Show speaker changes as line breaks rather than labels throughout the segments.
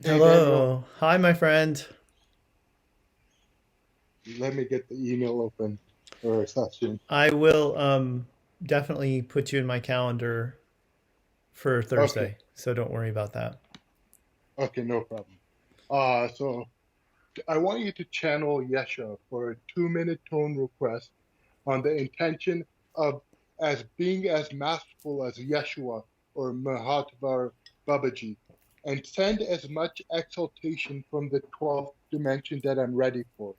Hey Daniel,
Hello. Hi, my friend.
let me get the email open for a session.
I will definitely put you in my calendar for
Okay,
Thursday, so don't worry about that.
okay, no problem. So I want you to channel Yesha for a 2 minute tone request on the intention of as being as masterful as Yeshua or Mahavatar Babaji, and send as much exaltation from the 12th dimension that I'm ready for.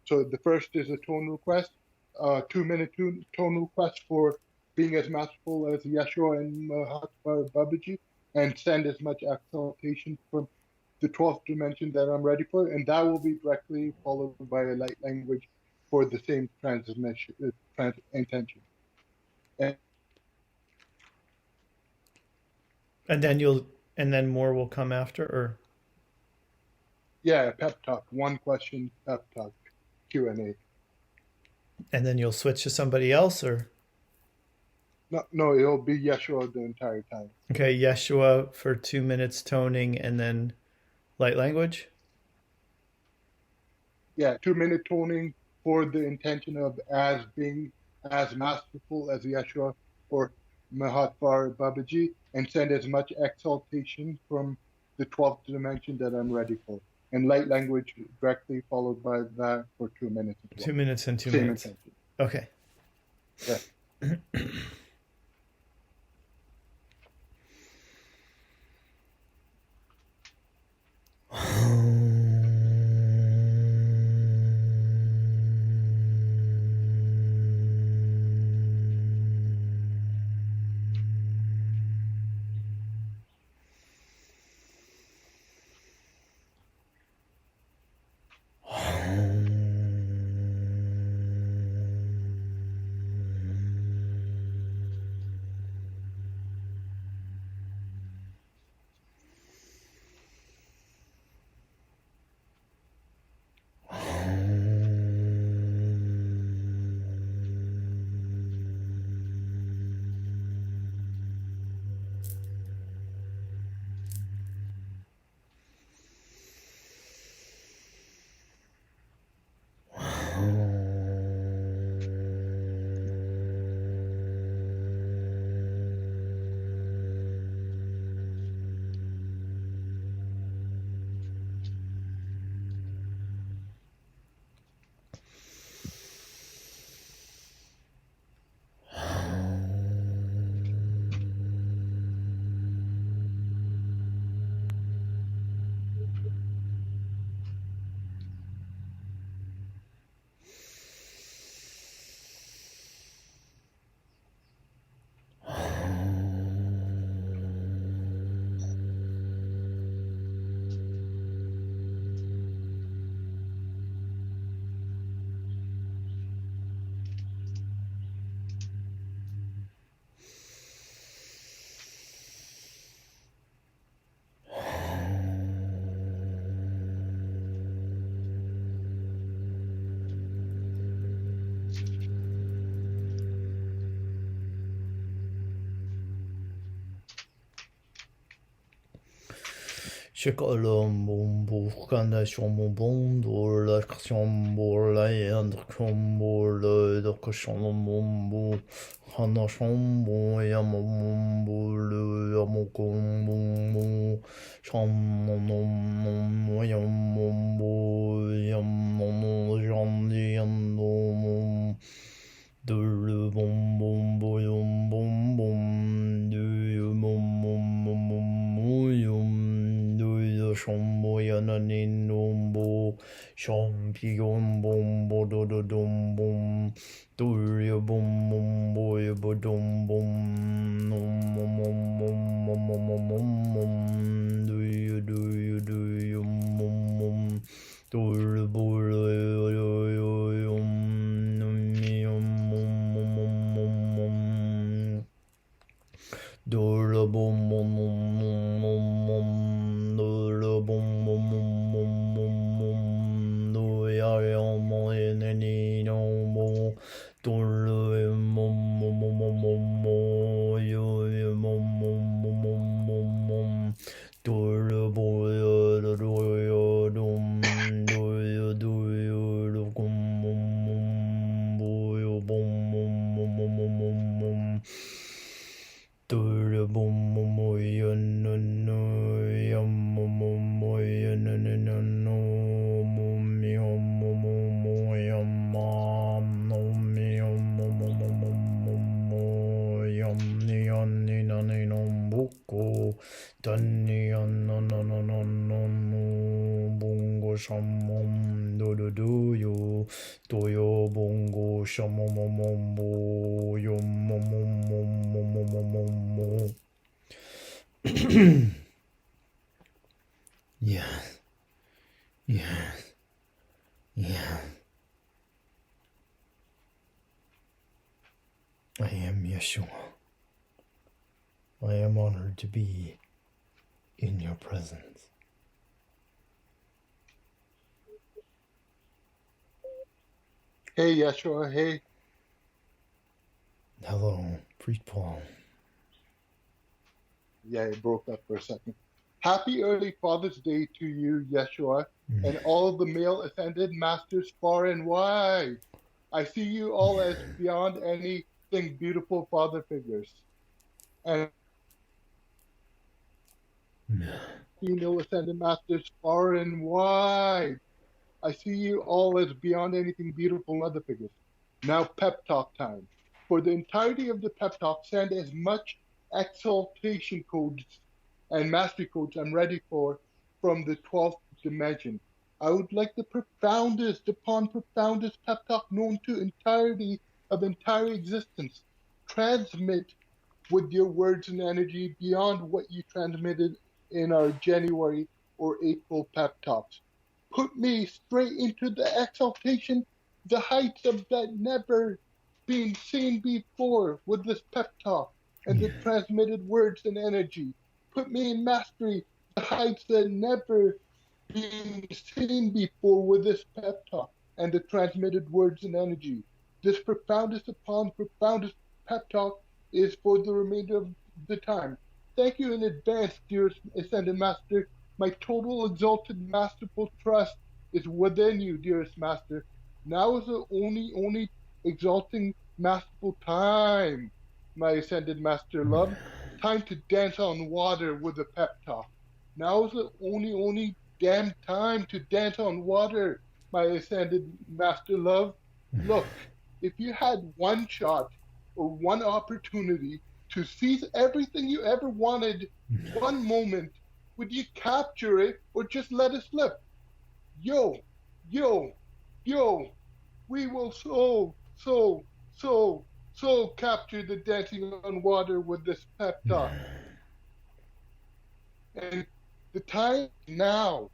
So the first is a tone request, 2 minute tone request for being as masterful as Yeshua and Mahavatar Babaji, and send as much exaltation from the 12th dimension that I'm ready for, and that will be directly followed by a light language for the same transmission intention. And
And then you'll and then more will come after, or
yeah, pep talk, one question pep talk Q&A.
and then you'll switch to somebody else, or
No, no, it'll be Yeshua the entire time.
okay, Yeshua for 2 minutes toning and then light language.
Yeah, 2 minute toning for the intention of as being as masterful as Yeshua or Mahatma Babaji, and send as much exaltation from the 12th dimension that I'm ready for. And light language directly followed by that for 2 minutes as
Two
well.
minutes and two
Same
minutes.
intention.
Okay.
Yeah.
Shamom do do do yo do yo bongo shamom bo yo mo. Yes, yes, yes. I am Yeshua. I am honored to be in your presence.
Hey, Yeshua. Hey.
Hello, Priest Paul.
Yeah, it broke up for a second. Happy early Father's Day to you, Yeshua, and all of the male ascended masters far and wide. I see you all as beyond anything beautiful father figures. And female ascended masters far and wide. I see you all as beyond anything beautiful mother figures. Now pep talk time. For the entirety of the pep talk, send as much exaltation codes and mastery codes I'm ready for from the 12th dimension. I would like the profoundest upon profoundest pep talk known to entirety of entire existence. Transmit with your words and energy beyond what you transmitted in our January or April pep talks. Put me straight into the exaltation, the heights of that never been seen before with this pep talk and the transmitted words and energy. Put me in mastery, the heights that never been seen before with this pep talk and the transmitted words and energy. This profoundest upon profoundest pep talk is for the remainder of the time. Thank you in advance, dearest Ascended Master. My total exalted masterful trust is within you, dearest Master. Now is the only exalting masterful time, my Ascended Master love. Time to dance on water with the pep talk. Now is the only damn time to dance on water, my Ascended Master love. Look, if you had one shot or one opportunity to seize everything you ever wanted, one moment, would you capture it or just let it slip? Yo, yo, yo, we will so capture the dancing on water with this pep talk. And the time now,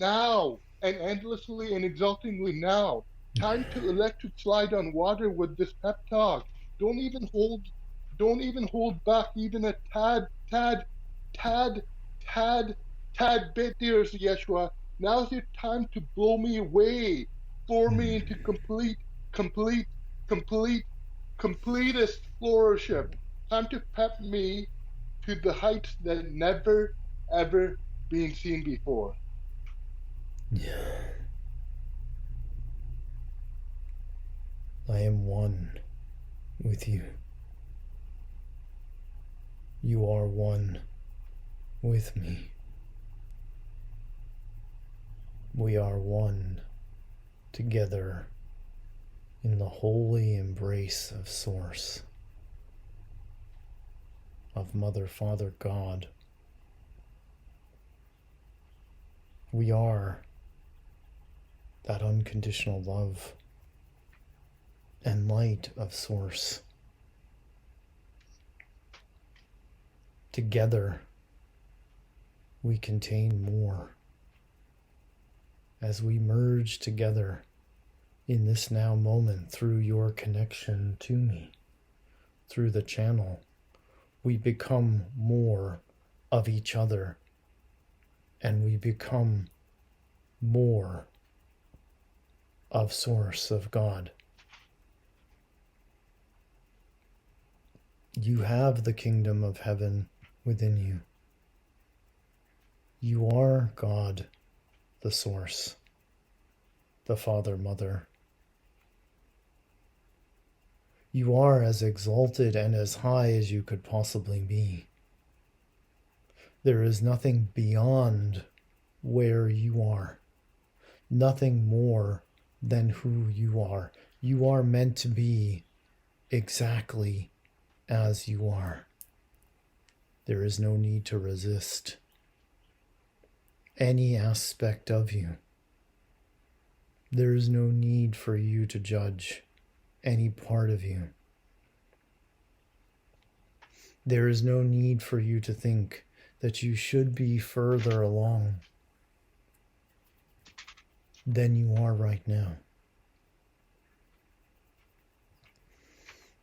and endlessly and exultingly now. Time to electric slide on water with this pep talk. Don't even hold, don't even hold back even a tad, tad, tad bit, dear Yeshua. Now's your time to blow me away, floor me into complete, complete, completest flouriship. Time to pep me to the heights that never ever been seen before.
I am one with you. You are one with me. We are one together in the holy embrace of Source, of Mother, Father, God. We are that unconditional love and light of Source. Together, we contain more. As we merge together in this now moment through your connection to me, through the channel, we become more of each other, and we become more of Source, of God. You have the kingdom of heaven within you. You are God, the Source, the Father, Mother. You are as exalted and as high as you could possibly be. There is nothing beyond where you are, nothing more than who you are. You are meant to be exactly as you are. There is no need to resist any aspect of you. There is no need for you to judge any part of you. There is no need for you to think that you should be further along than you are right now.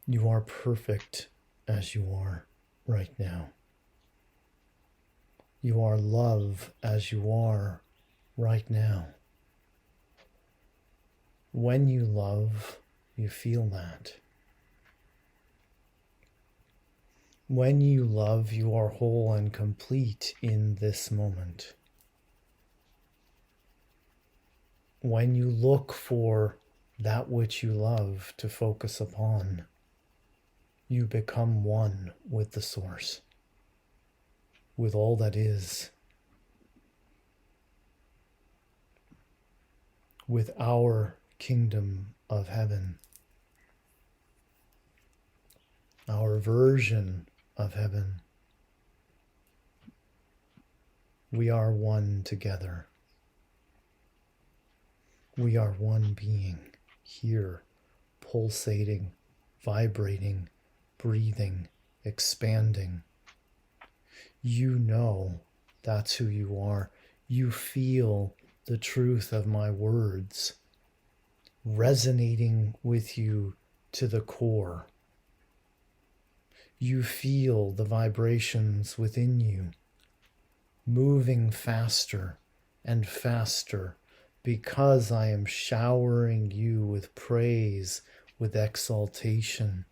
You are perfect as you are right now. You are love as you are right now. When you love, you feel that. When you love, you are whole and complete in this moment. When you look for that which you love to focus upon, you become one with the Source, with all that is, with our kingdom of heaven, our version of heaven. We are one together. We are one being here, pulsating, vibrating, breathing, expanding. You know that's who you are. You feel the truth of my words resonating with you to the core. You feel the vibrations within you moving faster and faster because I am showering you with praise, with exaltation,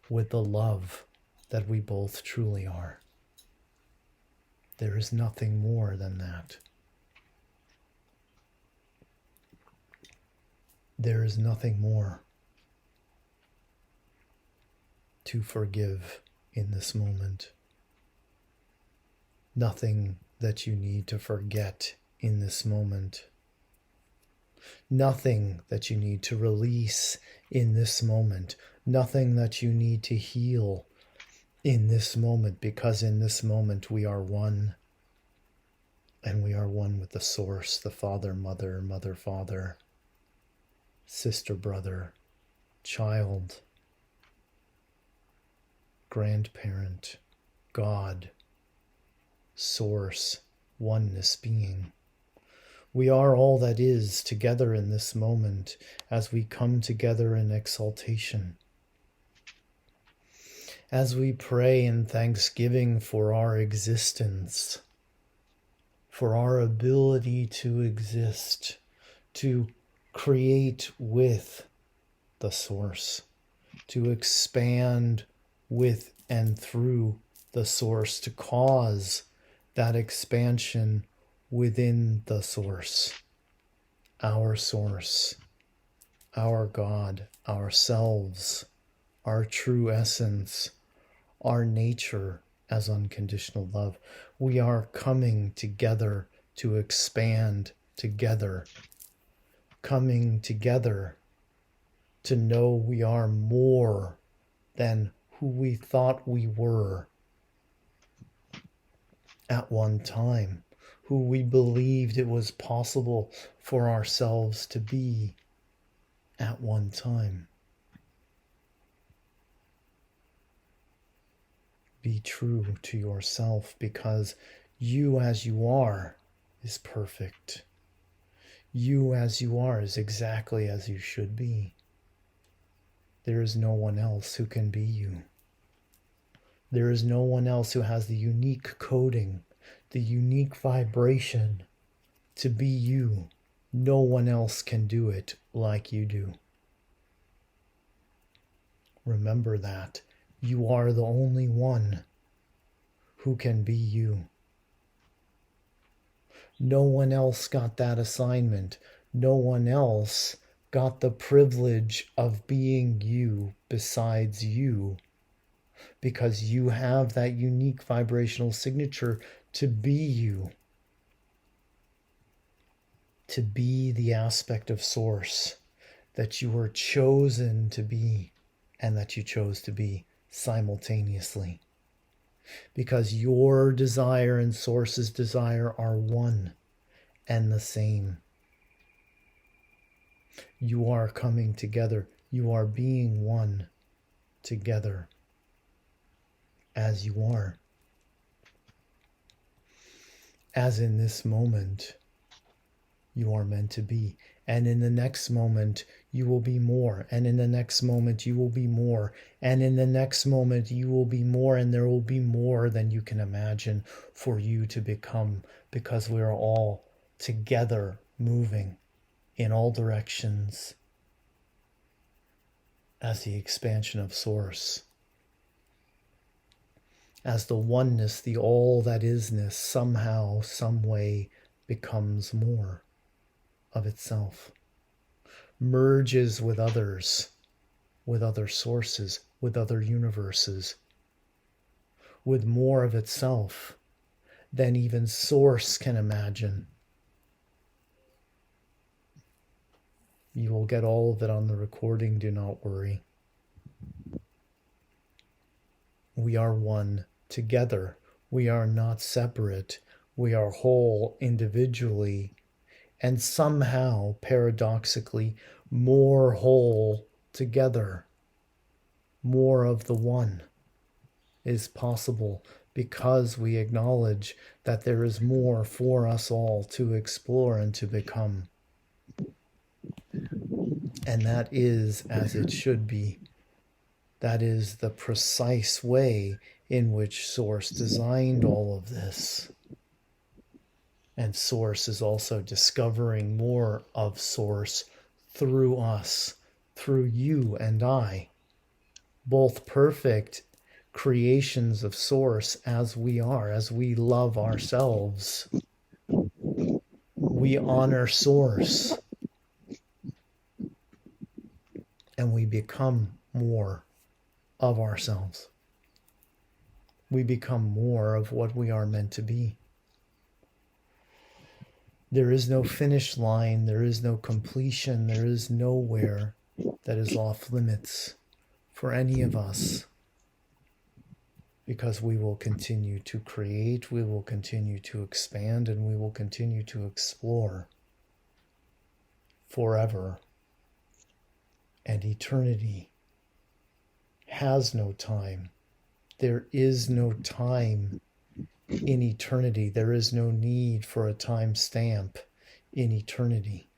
with the love that we both truly are. There is nothing more than that. There is nothing more to forgive in this moment. Nothing that you need to forget in this moment. Nothing that you need to release in this moment. Nothing that you need to heal in this moment, because in this moment we are one. And we are one with the Source, the Father, Mother, Mother, Father, sister, brother, child, grandparent, God, Source, oneness being. We are all that is together in this moment as we come together in exaltation. As we pray in thanksgiving for our existence, for our ability to exist, to create with the Source, to expand with and through the Source, to cause that expansion within the Source, our God, ourselves, our true essence, our nature as unconditional love. We are coming together to expand together, coming together to know we are more than who we thought we were at one time, who we believed it was possible for ourselves to be at one time. Be true to yourself, because you as you are is perfect. You as you are is exactly as you should be. There is no one else who can be you. There is no one else who has the unique coding, the unique vibration to be you. No one else can do it like you do. Remember that. You are the only one who can be you. No one else got that assignment. No one else got the privilege of being you besides you, because you have that unique vibrational signature to be you, to be the aspect of Source that you were chosen to be and that you chose to be simultaneously. Because your desire and Source's desire are one and the same. You are coming together. You are being one together as you are. As in this moment, you are meant to be. And in the next moment, you will be more. And in the next moment, you will be more. And in the next moment, you will be more. And there will be more than you can imagine for you to become, because we are all together moving in all directions as the expansion of Source. As the oneness, the all that isness, somehow, some way becomes more of itself, merges with others, with other sources, with other universes, with more of itself than even Source can imagine. You will get all of it on the recording, do not worry. We are one together. We are not separate. We are whole individually, and somehow, paradoxically, more whole together. More of the one is possible because we acknowledge that there is more for us all to explore and to become. And that is as it should be. That is the precise way in which Source designed all of this. And Source is also discovering more of Source through us, through you and I, both perfect creations of Source as we are, as we love ourselves. We honor Source, and we become more of ourselves. We become more of what we are meant to be. There is no finish line, there is no completion, there is nowhere that is off limits for any of us, because we will continue to create, we will continue to expand, and we will continue to explore forever. And eternity has no time. There is no time in eternity. There is no need for a time stamp in eternity.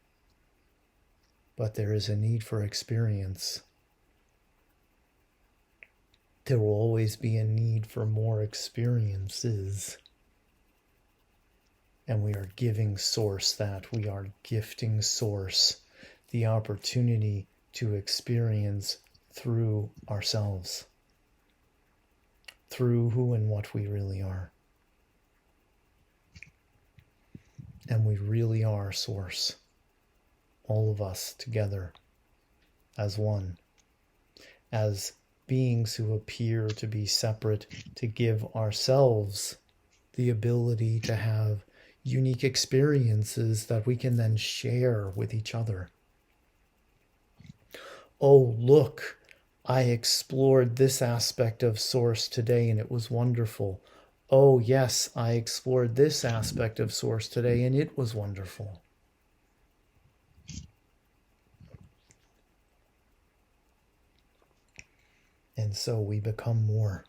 But there is a need for experience. There will always be a need for more experiences. And we are giving Source that. We are gifting Source the opportunity to experience through ourselves, through who and what we really are. And we really are Source, all of us together as one, as beings who appear to be separate, to give ourselves the ability to have unique experiences that we can then share with each other. Oh, look, I explored this aspect of Source today and it was wonderful. Oh, yes, I explored this aspect of Source today and it was wonderful. And so we become more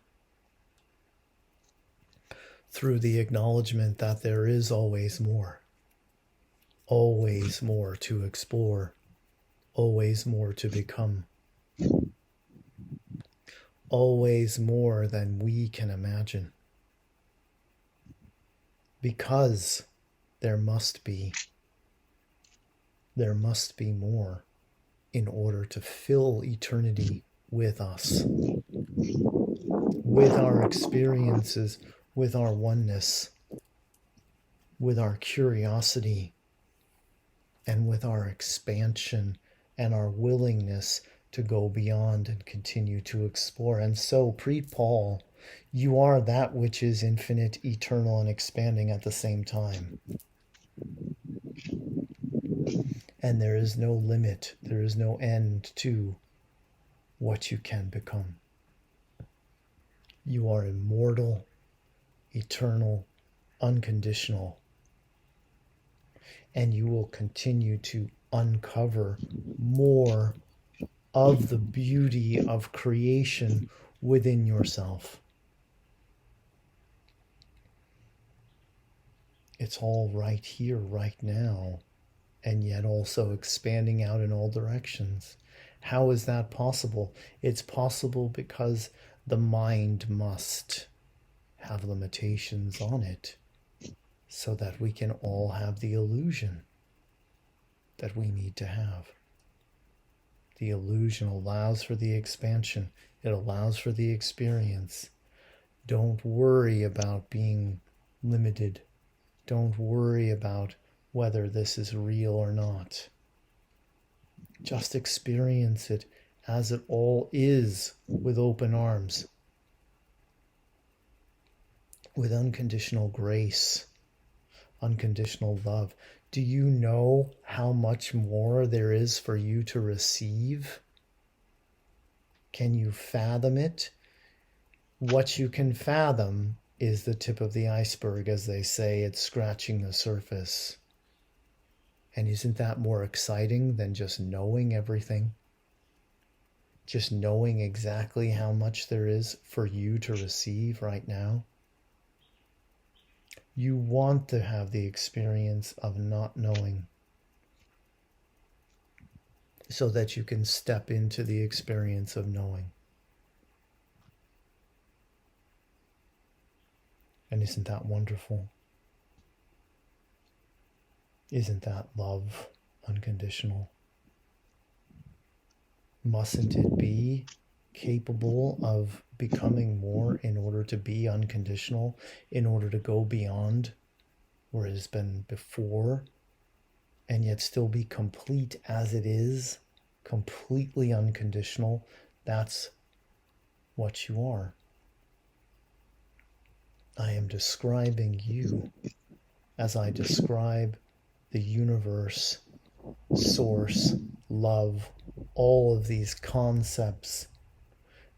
through the acknowledgement that there is always more to explore, always more to become, always more than we can imagine. Because there must be more in order to fill eternity with us, with our experiences, with our oneness. with our curiosity and with our expansion and our willingness to go beyond and continue to explore. And so, Paul, you are that which is infinite, eternal, and expanding at the same time. And there is no limit, there is no end to what you can become. You are immortal, eternal, unconditional, and you will continue to uncover more of the beauty of creation within yourself. It's all right here, right now, and yet also expanding out in all directions. How is that possible? It's possible because the mind must have limitations on it so that we can all have the illusion that we need to have. The illusion allows for the expansion. It allows for the experience. Don't worry about being limited. Don't worry about whether this is real or not. Just experience it as it all is, with open arms, with unconditional grace, unconditional love. Do you know how much more there is for you to receive? Can you fathom it? What you can fathom is the tip of the iceberg, as they say. It's scratching the surface. And isn't that more exciting than just knowing everything? Just knowing exactly how much there is for you to receive right now? You want to have the experience of not knowing so that you can step into the experience of knowing. And isn't that wonderful? Isn't that love unconditional? Mustn't it be capable of becoming more in order to be unconditional, in order to go beyond where it has been before, and yet still be complete as it is, completely unconditional? That's what you are. I am describing you as I describe the universe, source, love, all of these concepts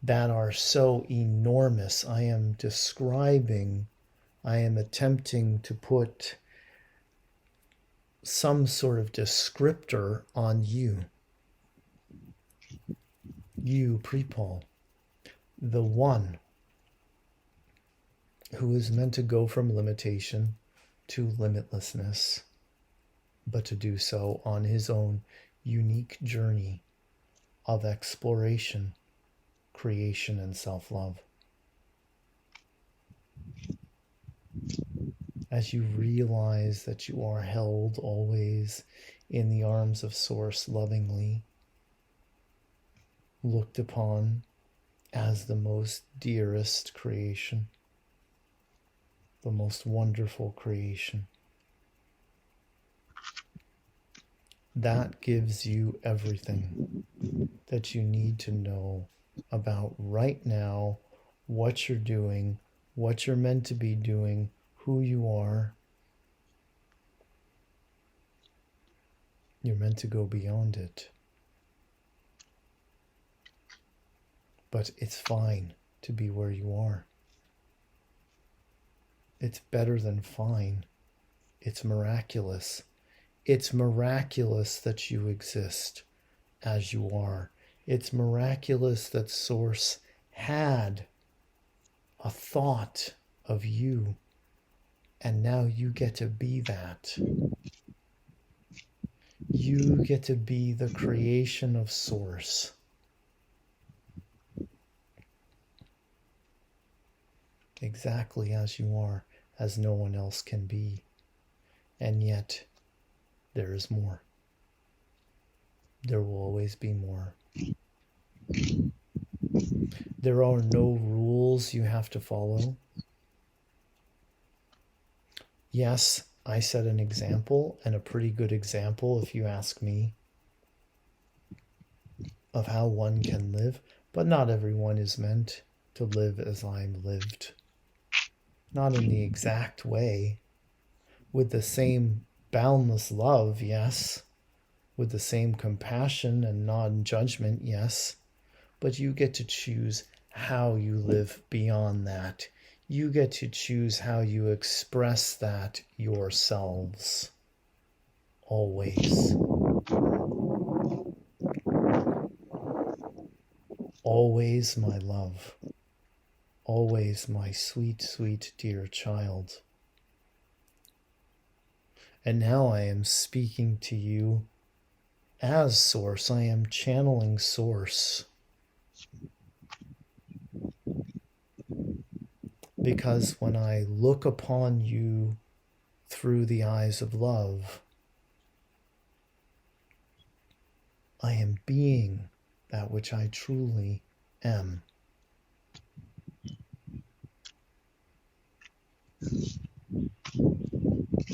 that are so enormous. I am attempting to put some sort of descriptor on you. You, Paul, the one who is meant to go from limitation to limitlessness, but to do so on his own unique journey of exploration, creation, and self-love. As you realize that you are held always in the arms of Source, lovingly looked upon as the most dearest creation, the most wonderful creation, that gives you everything that you need to know about right now, what you're doing, what you're meant to be doing, who you are. You're meant to go beyond it. But it's fine to be where you are. It's better than fine. It's miraculous. It's miraculous that you exist as you are. It's miraculous that Source had a thought of you, and now you get to be that. You get to be the creation of Source. Exactly as you are, as no one else can be. And yet, there is more. There will always be more. There are no rules you have to follow. Yes, I set an example, and a pretty good example, if you ask me, of how one can live, but not everyone is meant to live as I lived. Not in the exact way, with the same boundless love, yes, with the same compassion and non-judgment, yes, but you get to choose how you live beyond that. You get to choose how you express that yourselves. Always. Always, my love. Always, my sweet, sweet, dear child. And now I am speaking to you as Source. I am channeling Source. Because when I look upon you through the eyes of love, I am being that which I truly am.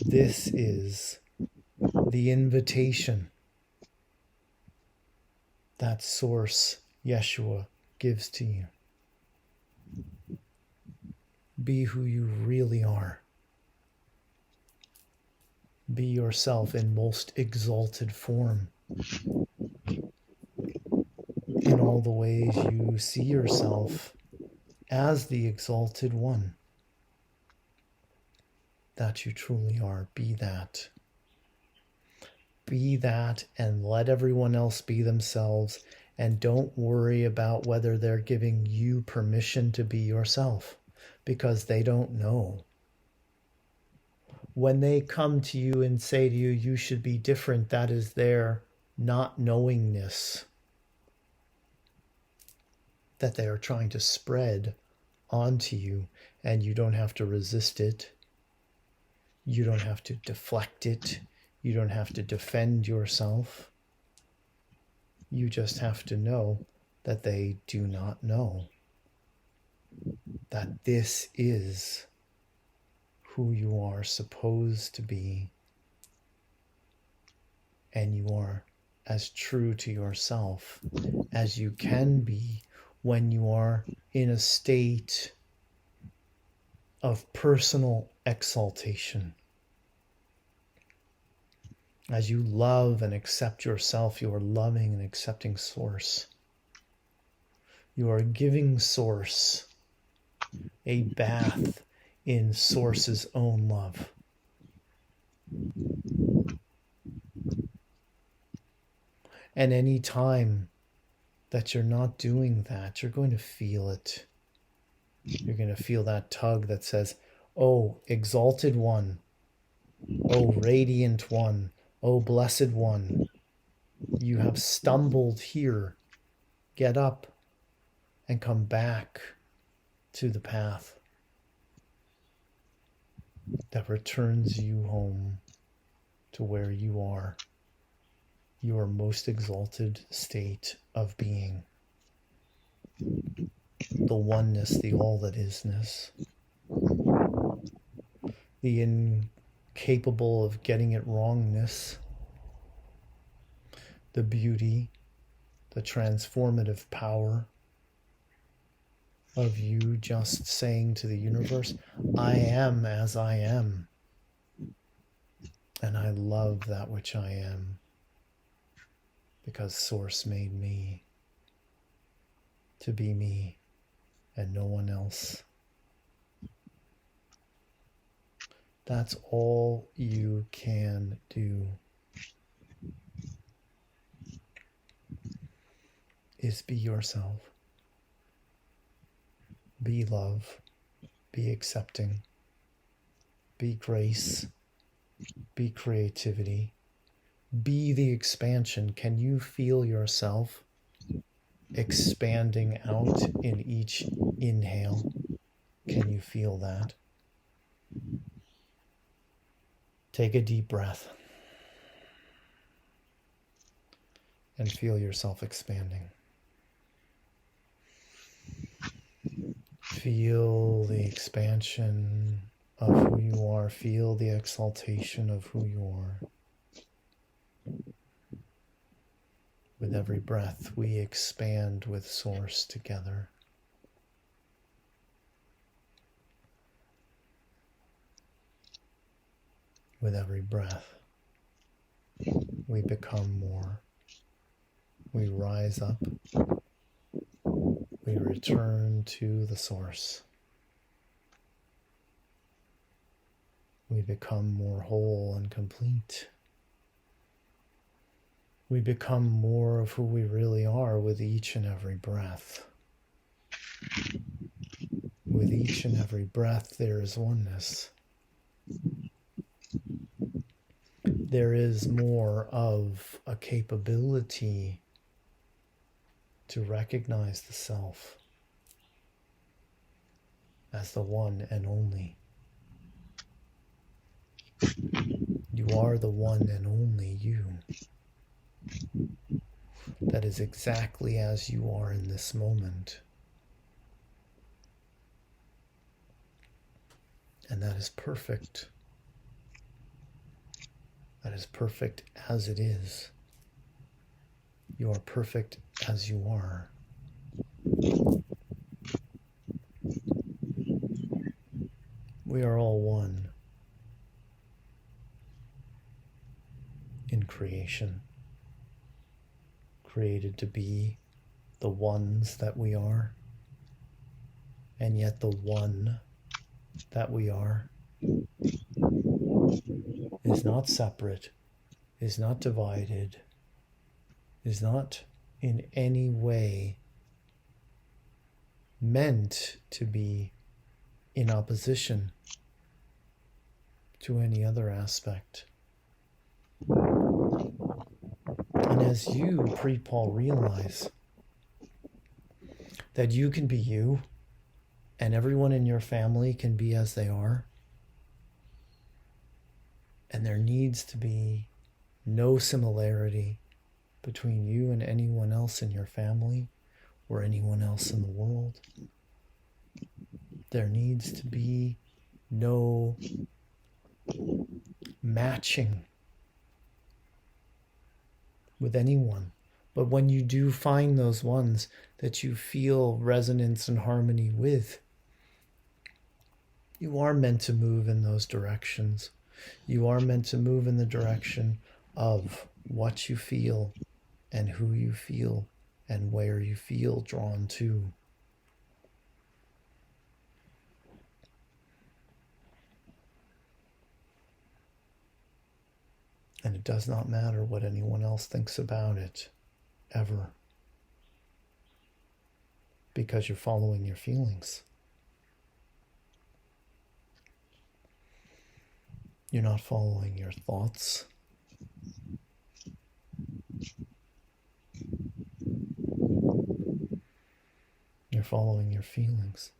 This is the invitation that Source Yeshua gives to you. Be who you really are. Be yourself in most exalted form. In all the ways you see yourself as the exalted one that you truly are. Be that. Be that, and let everyone else be themselves, and don't worry about whether they're giving you permission to be yourself, because they don't know. When they come to you and say to you, you should be different, that is their not knowingness that they are trying to spread onto you, and you don't have to resist it. You don't have to deflect it. You don't have to defend yourself. You just have to know that they do not know. That this is who you are supposed to be. And you are as true to yourself as you can be when you are in a state of personal exaltation. As you love and accept yourself, you are loving and accepting Source. You are giving Source a bath in Source's own love. And any time that you're not doing that, you're going to feel it. You're going to feel that tug that says, oh, exalted one. Oh, radiant one. Oh, blessed one. You have stumbled here. Get up and come back to the path that returns you home to where you are, your most exalted state of being. The oneness, the all that isness, the incapable of getting it wrongness, the beauty, the transformative power of you just saying to the universe, I am as I am, and I love that which I am, because Source made me to be me and no one else. That's all you can do, is be yourself. Be love. Be accepting. Be grace. Be creativity. Be the expansion. Can you feel yourself expanding out in each inhale? Can you feel that? Take a deep breath and feel yourself expanding. Feel the expansion of who you are. Feel the exaltation of who you are. With every breath, we expand with Source together. With every breath, we become more. We rise up. We return to the Source. We become more whole and complete. We become more of who we really are with each and every breath. With each and every breath, there is oneness. There is more of a capability to recognize the self as the one and only. You are the one and only you. That is exactly as you are in this moment. And that is perfect. That is perfect as it is. You are perfect as you are. We are all one in creation, created to be the ones that we are, and yet the one that we are is not separate, is not divided, is not in any way meant to be in opposition to any other aspect. And as you, Pre-Paul, realize that you can be you and everyone in your family can be as they are, and there needs to be no similarity between you and anyone else in your family or anyone else in the world. There needs to be no matching with anyone. But when you do find those ones that you feel resonance and harmony with, you are meant to move in those directions. You are meant to move in the direction of what you feel and who you feel and where you feel drawn to. And it does not matter what anyone else thinks about it, ever. Because you're following your feelings. You're not following your thoughts. You're following your feelings.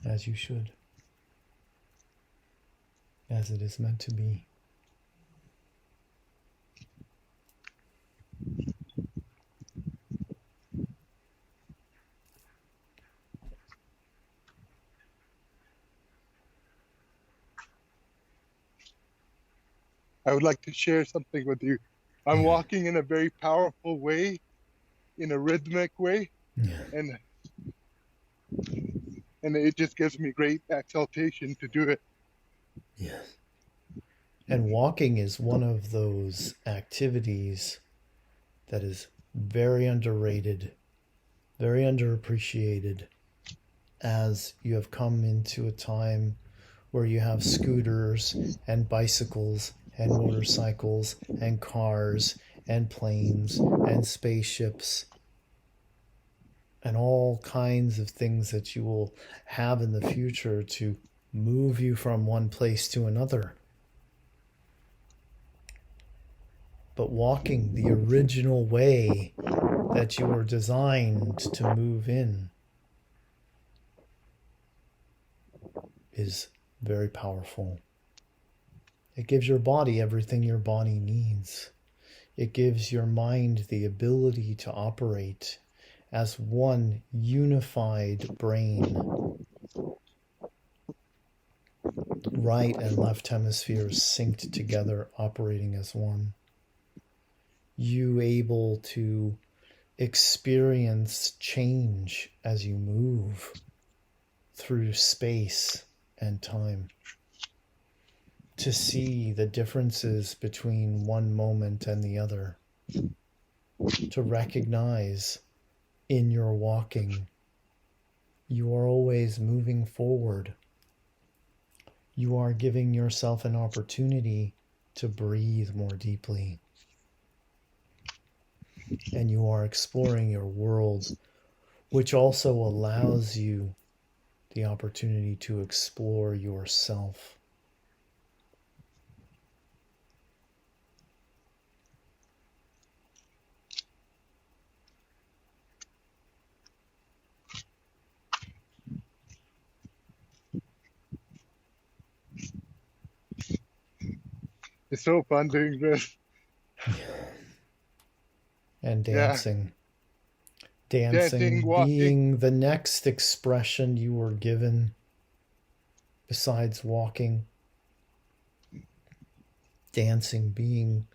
As you should. As it is meant to be.
I would like to share something with you. I'm walking in a very powerful way, in a rhythmic way, and it just gives me great exaltation to do it.
Yes. And walking is one of those activities that is very underrated, very underappreciated, as you have come into a time where you have scooters and bicycles and motorcycles and cars and planes and spaceships and all kinds of things that you will have in the future to move you from one place to another. But walking the original way that you were designed to move in is very powerful. It gives your body everything your body needs. It gives your mind the ability to operate as one unified brain. right and left hemispheres synced together, operating as one. You able to experience change as you move through space and time, to see the differences between one moment and the other, to recognize in your walking you are always moving forward. You are giving yourself an opportunity to breathe more deeply. And you are exploring your world, which also allows you the opportunity to explore yourself.
It's so fun doing this.
And
Yeah.
dancing.
Dancing,
Dancing
walking.
being the next expression you were given besides walking. Dancing being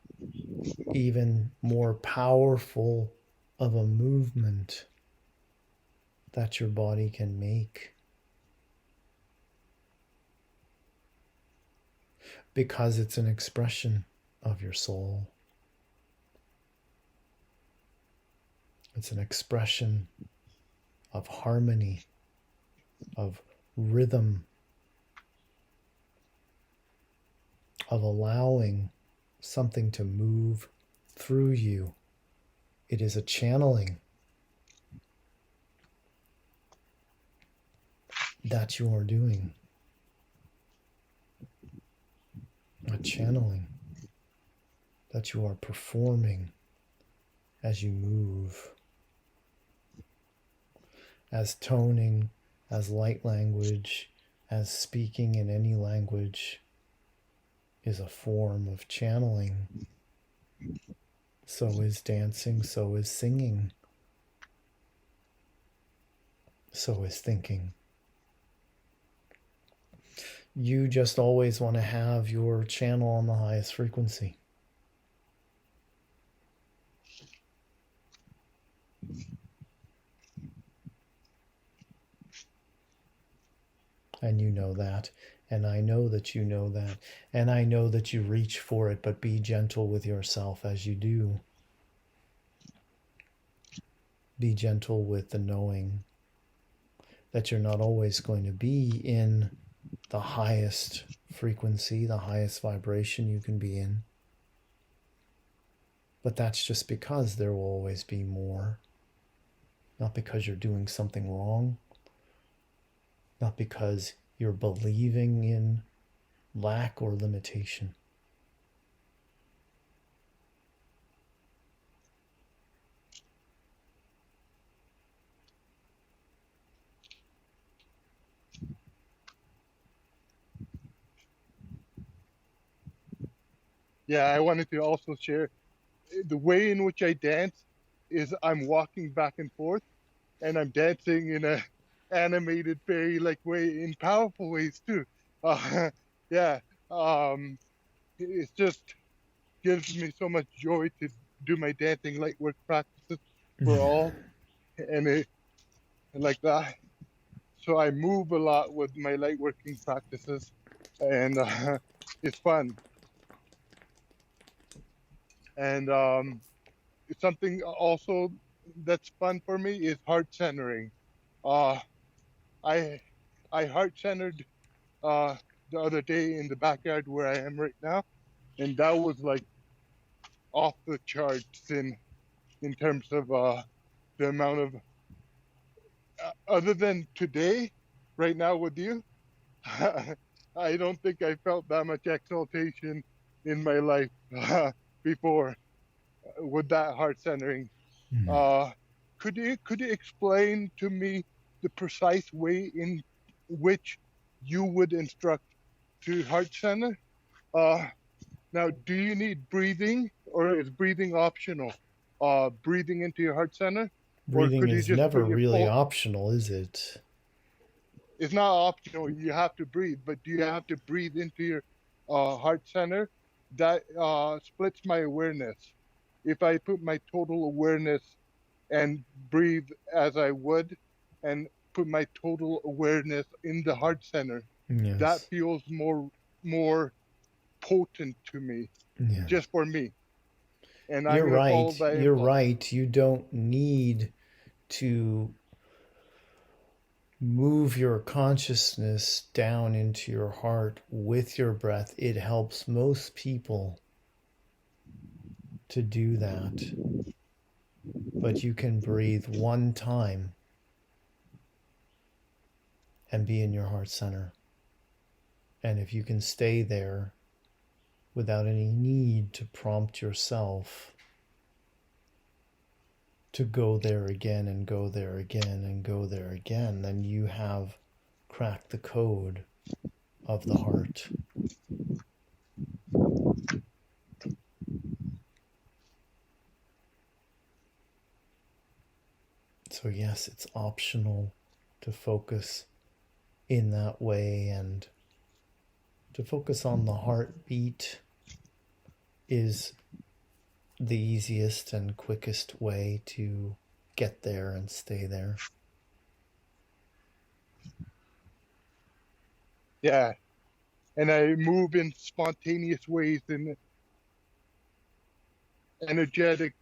even more powerful of a movement that your body can make, because it's an expression of your soul. It's an expression of harmony, of rhythm, of allowing something to move through you. It is a channeling that you are doing. A channeling that you are performing as you move. As toning, as light language, as speaking in any language is a form of channeling. So is dancing, so is singing, so is thinking. You just always want to have your channel on the highest frequency. And you know that. And I know that you know that. And I know that you reach for it, but be gentle with yourself as you do. Be gentle with the knowing that you're not always going to be in the highest frequency, the highest vibration you can be in. But that's just because there will always be more. Not because you're doing something wrong. Not because you're believing in lack or limitation.
Yeah, I wanted to also share the way in which I dance is I'm walking back and forth and I'm dancing in a animated fairy-like way in powerful ways too. Yeah, it just gives me so much joy to do my dancing light work practices for all, and it like that. So I move a lot with my light working practices, and it's fun. And something also that's fun for me is heart centering. Uh, I I heart centered uh, the other day in the backyard where I am right now, and that was like off the charts in terms of the amount of other than today, right now with you. I don't think I felt that much exaltation in my life before with that heart centering. Uh, could you explain to me the precise way in which you would instruct to heart center? Uh, Now, do you need breathing, or is breathing optional? Breathing into your heart center, or
Breathing
could you
is
just put
never
your
really
full?
optional, is it?
It's not optional. You have to breathe, but do you have to breathe into your heart center? That splits my awareness. If I put my total awareness and breathe as I would, and put my total awareness in the heart center, that
Yes.
feels more potent to me,
Yeah.
just for me. And I'm
You're
gonna follow
right.
that
You're
impulse.
right. You don't need to move your consciousness down into your heart with your breath. It helps most people to do that. But you can breathe one time and be in your heart center. And if you can stay there without any need to prompt yourself to go there again and go there again and go there again, then you have cracked the code of the heart. So yes, it's optional to focus in that way, and to focus on the heartbeat is the easiest and quickest way to get there and stay there.
Yeah, and I move in spontaneous ways, in energetic,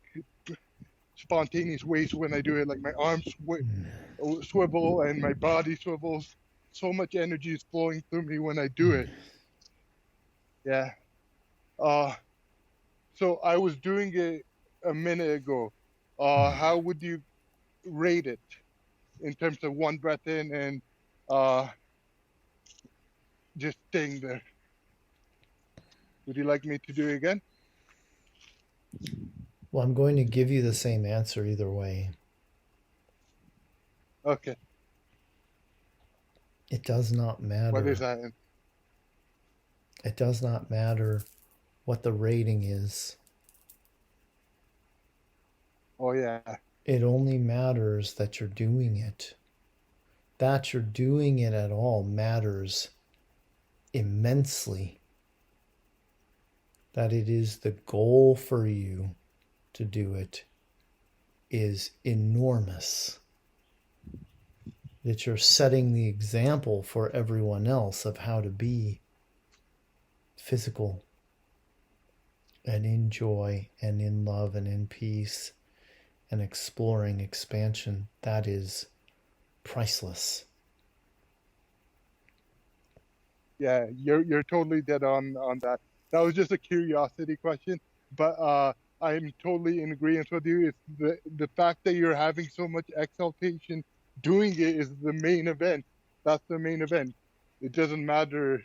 spontaneous ways when I do it. Like my arms swivel and my body swivels. So much energy is flowing through me when I do it. Yeah. Uh, so I was doing it a minute ago. How would you rate it in terms of one breath in and uh, just staying there? Would you like me to do it again?
Well, I'm going to give you the same answer either way.
Okay.
It does not
What is
matter.
that?
It does not matter what the rating is.
Oh, yeah.
It only matters that you're doing it. That you're doing it at all matters immensely. That it is the goal for you to do it is enormous. That you're setting the example for everyone else of how to be physical and in joy and in love and in peace and exploring expansion. That is priceless.
Yeah, you're totally dead on that. That was just a curiosity question, but I'm totally in agreement with you. It's the fact that you're having so much exaltation doing it is the main event. That's the main event. It doesn't matter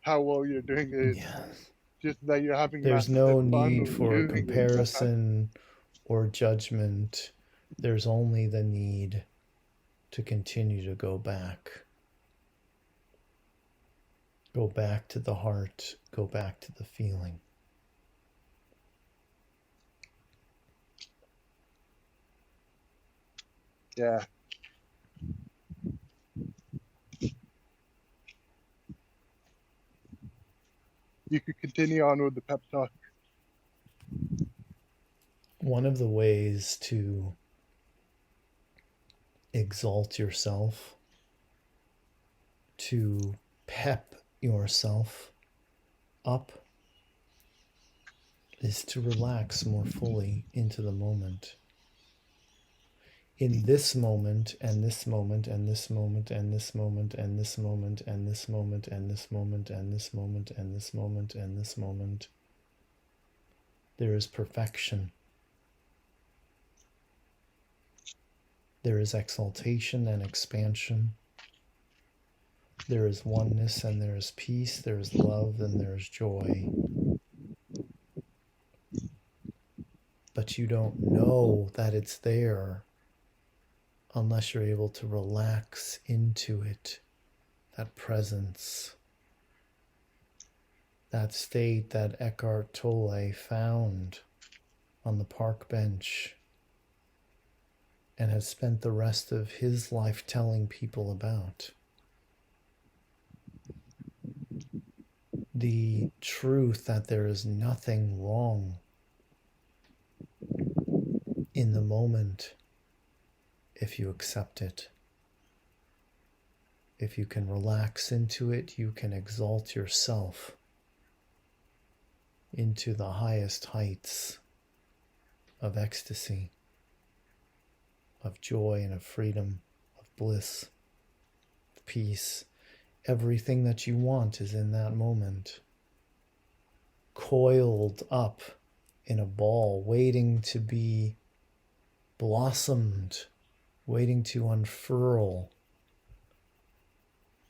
how well you're doing it. It's
Yes.
just that you're having
There's
massive
no
fun
need
with
for
doing it.
comparison or judgment. There's only the need to continue to go back. Go back to the heart. Go back to the feeling.
Yeah. You could continue on with the pep talk.
One of the ways to exalt yourself, to pep yourself up, is to relax more fully into the moment. In this moment, and this moment, and this moment, and this moment, and this moment, and this moment, and this moment, and this moment, and this moment, and this moment, there is perfection. There is exaltation and expansion. There is oneness and there is peace. There is love and there is joy. But you don't know that it's there unless you're able to relax into it, that presence, that state that Eckhart Tolle found on the park bench and has spent the rest of his life telling people about. the truth that there is nothing wrong in the moment if you accept it. If you can relax into it, you can exalt yourself into the highest heights of ecstasy, of joy and of freedom, of bliss, of peace. Everything that you want is in that moment, coiled up in a ball, waiting to be blossomed, waiting to unfurl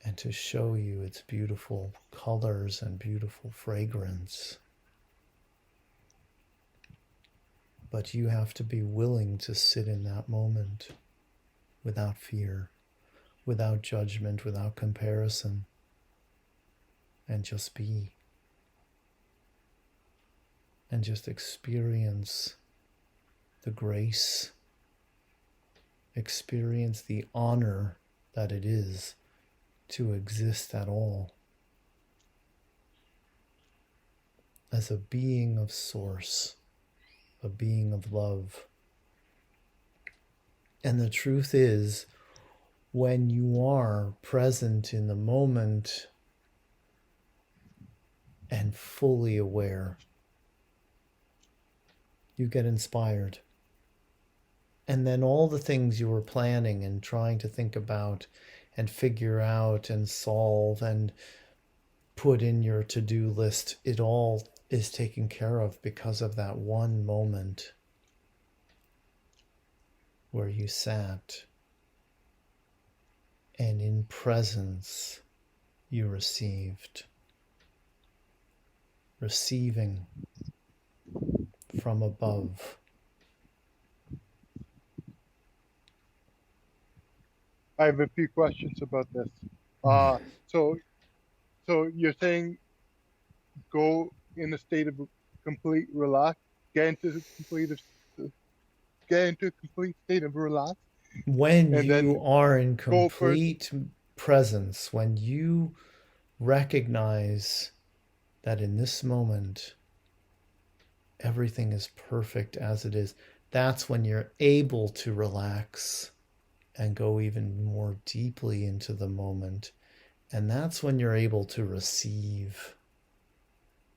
and to show you its beautiful colors and beautiful fragrance. But you have to be willing to sit in that moment without fear, without judgment, without comparison, and just be. And just experience the grace, experience the honor that it is to exist at all as a being of source, a being of love. And the truth is, when you are present in the moment and fully aware, you get inspired. And then all the things you were planning and trying to think about and figure out and solve and put in your to-do list, it all is taken care of because of that one moment where you sat and in presence you receiving from above.
I have a few questions about this. So you're saying go in a state of complete relax, get into a complete state of relax,
When
and
you
then
are in
go for
complete presence, when you recognize that in this moment everything is perfect as it is, that's when you're able to relax and go even more deeply into the moment. And that's when you're able to receive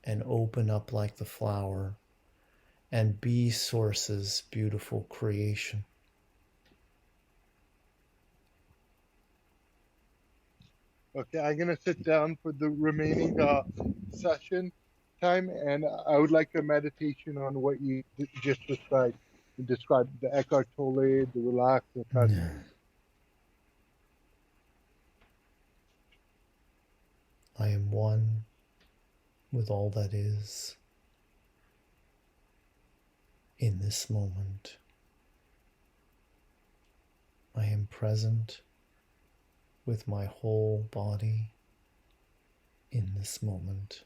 and open up like the flower and be Source's beautiful creation.
Okay, I'm gonna sit down for the remaining session time, and I would like a meditation on what you just described. You described the Eckhart Tolle, the relax, the presence.
I am one with all that is in this moment. I am present with my whole body in this moment.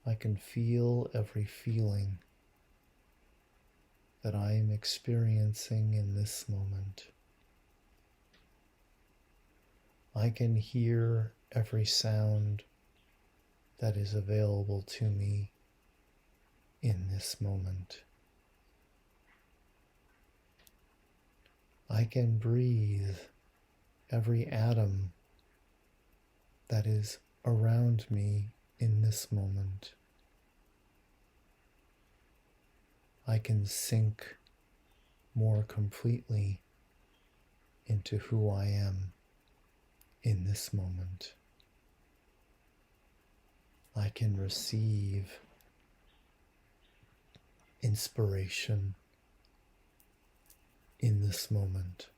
I can feel every feeling that I am experiencing in this moment. I can hear every sound that is available to me in this moment. I can breathe every atom that is around me in this moment. I can sink more completely into who I am in this moment. I can receive inspiration in this moment.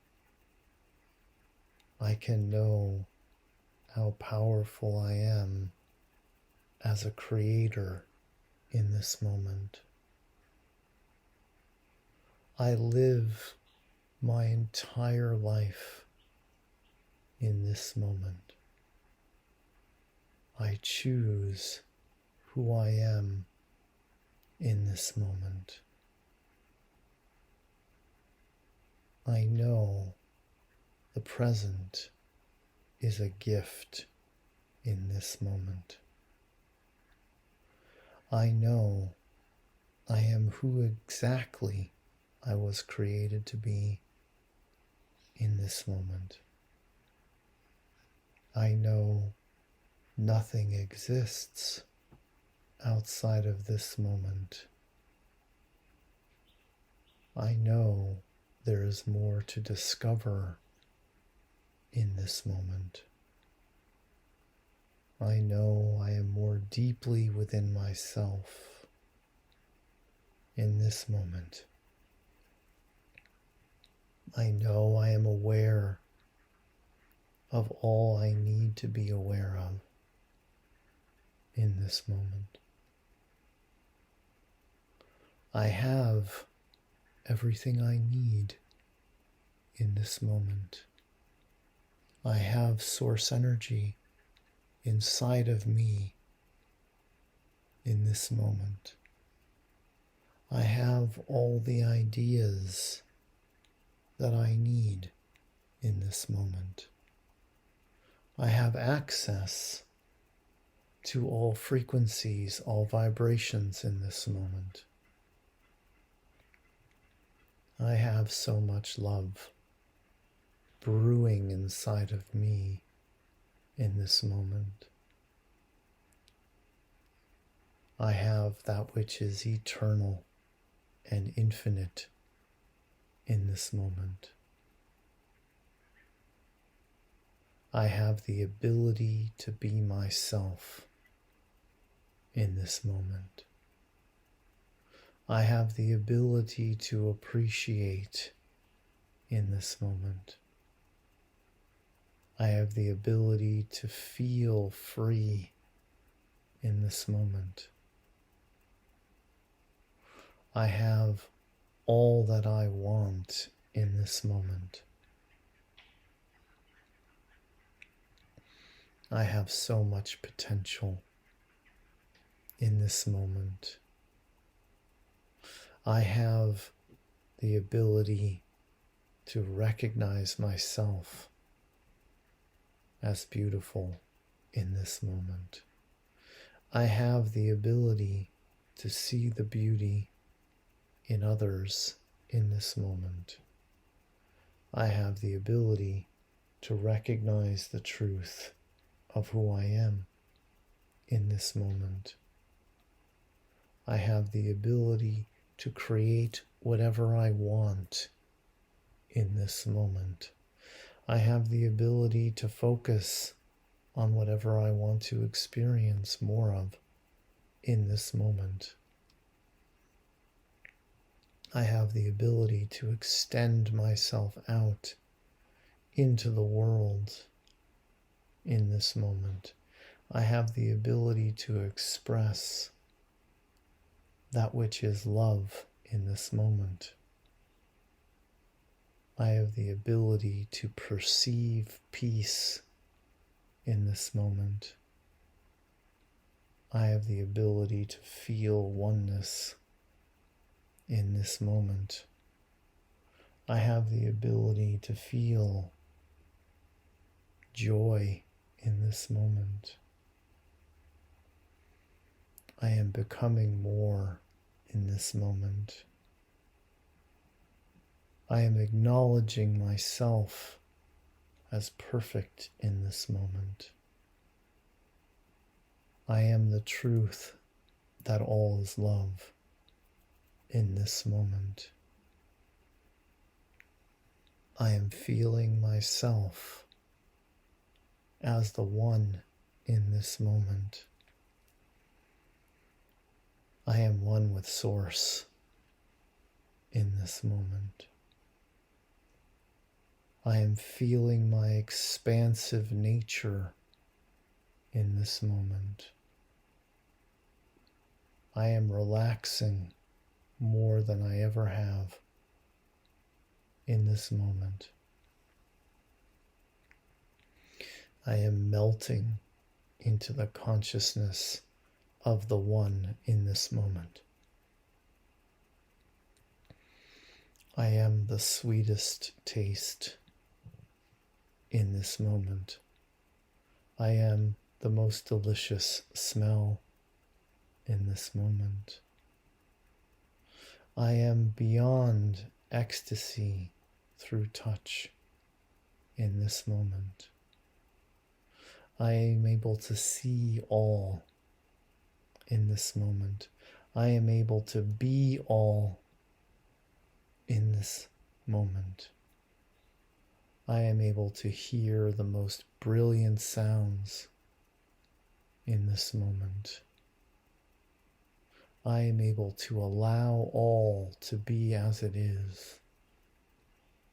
I can know how powerful I am as a creator in this moment. I live my entire life in this moment. I choose who I am in this moment. I know the present is a gift in this moment. I know I am who exactly I was created to be in this moment. I know nothing exists outside of this moment. I know there is more to discover in this moment. I know I am more deeply within myself in this moment. I know I am aware of all I need to be aware of in this moment. I have everything I need in this moment. I have source energy inside of me in this moment. I have all the ideas that I need in this moment. I have access to all frequencies, all vibrations in this moment. I have so much love brewing inside of me in this moment. I have that which is eternal and infinite in this moment. I have the ability to be myself in this moment. I have the ability to appreciate in this moment. I have the ability to feel free in this moment. I have all that I want in this moment. I have so much potential in this moment. I have the ability to recognize myself as beautiful in this moment. I have the ability to see the beauty in others in this moment. I have the ability to recognize the truth of who I am in this moment. I have the ability to create whatever I want in this moment. I have the ability to focus on whatever I want to experience more of in this moment. I have the ability to extend myself out into the world in this moment. I have the ability to express that which is love in this moment. I have the ability to perceive peace in this moment. I have the ability to feel oneness in this moment. I have the ability to feel joy in this moment. I am becoming more in this moment. I am acknowledging myself as perfect in this moment. I am the truth that all is love in this moment. I am feeling myself as the one in this moment. I am one with Source in this moment. I am feeling my expansive nature in this moment. I am relaxing more than I ever have in this moment. I am melting into the consciousness of the one in this moment. I am the sweetest taste in this moment. I am the most delicious smell in this moment. I am beyond ecstasy through touch in this moment. I am able to see all in this moment. I am able to be all in this moment. I am able to hear the most brilliant sounds in this moment. I am able to allow all to be as it is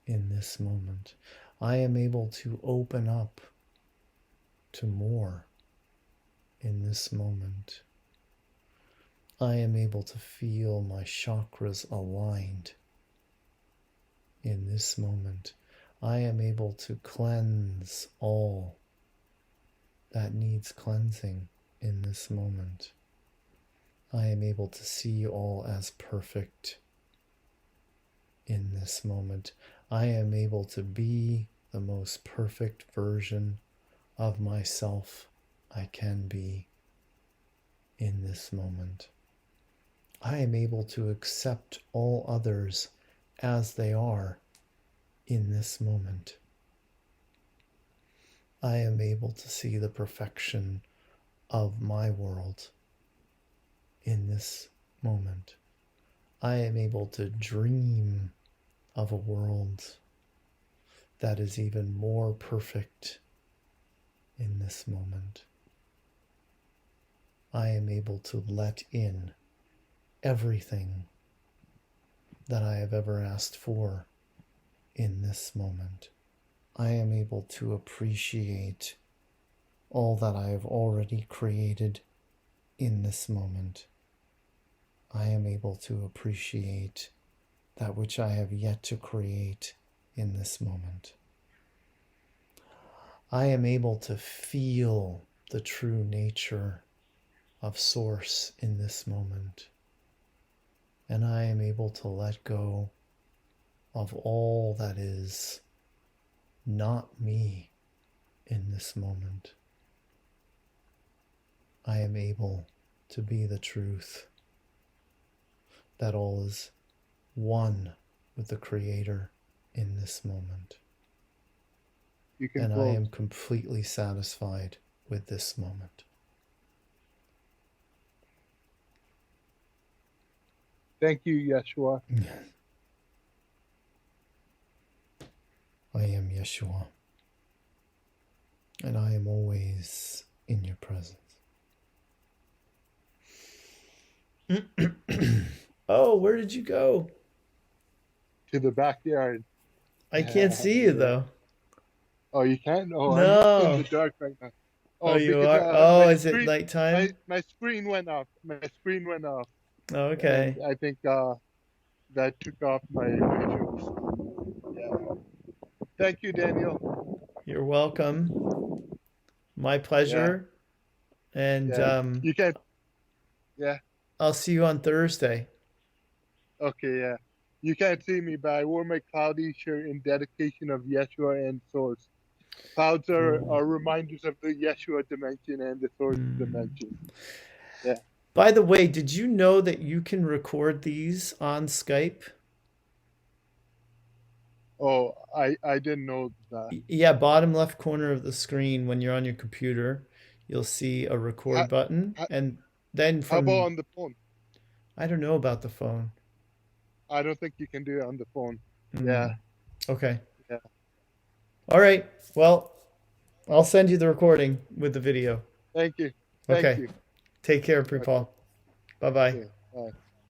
in this moment. I am able to open up to more in this moment. I am able to feel my chakras aligned in this moment. I am able to cleanse all that needs cleansing in this moment. I am able to see all as perfect in this moment. I am able to be the most perfect version of myself I can be in this moment. I am able to accept all others as they are in this moment. I am able to see the perfection of my world in this moment. I am able to dream of a world that is even more perfect in this moment. I am able to let in everything that I have ever asked for in this moment. I am able to appreciate all that I have already created in this moment. I am able to appreciate that which I have yet to create in this moment. I am able to feel the true nature of Source in this moment. And I am able to let go of all that is not me in this moment. I am able to be the truth that all is one with the Creator in this moment. And I am completely satisfied with this moment.
Thank you, Yeshua.
I am Yeshua, and I am always in your presence. Oh, where did you go?
To the backyard.
I can't see you, though.
Oh, you can't? Oh,
no.
I'm in the dark right now.
Oh, you are? Oh, is it nighttime?
My screen went off.
Oh, okay.
And I think that took off my visuals. Yeah. Thank you, Daniel.
You're welcome. My pleasure. Yeah. And
you can. Yeah.
I'll see you on Thursday.
Okay, yeah. You can't see me, but I wore my cloudy shirt in dedication of Yeshua and Source. Clouds are reminders of the Yeshua dimension and the Source dimension. Yeah.
By the way, did you know that you can record these on Skype?
Oh, I didn't know that.
Yeah, bottom left corner of the screen when you're on your computer, you'll see a record button. And then
how about on the phone?
I don't know about the phone.
I don't think you can do it on the phone. Yeah.
Okay.
Yeah.
All right. Well, I'll send you the recording with the video.
Thank you.
Okay. Take care, Pre-Paul. Bye-bye.
Okay. Bye.